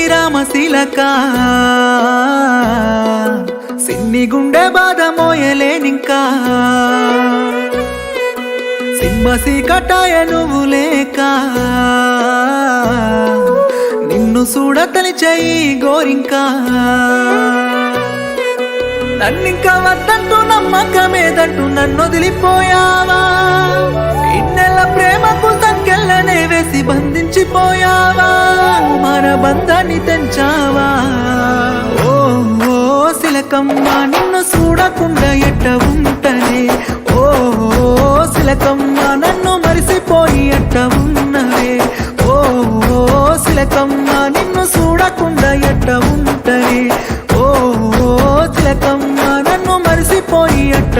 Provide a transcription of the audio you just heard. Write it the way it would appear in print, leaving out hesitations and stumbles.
రామశీలక సిన్ని గుండె బాధ మోయలేనింకా సింహసి కటాయ నువ్వు లేక నిన్ను చూడతలిచయి గోరింకా నన్నింకా వద్దంటూ నమ్మకమేదంటూ నన్ను వదిలిపోయావా ఇన్నెల ప్రేమకు సంకెళ్ళనే వేసి బంధించిపోయావా మన బంధాన్ని తెంచావా ఓ ఓ శిలకమ్మ నిన్ను చూడకుండా ఎట్ట ఉంటనే ఓ శిలకమ్మ నన్ను మరిసిపోయి ఎట్ట ఉన్నవే ఓ శిలకమ్మ నిన్ను చూడకుండా ఎట్ట ఉంటనే ఓ శిలకమ్మ నన్ను మరిసిపోయి ఎట్ట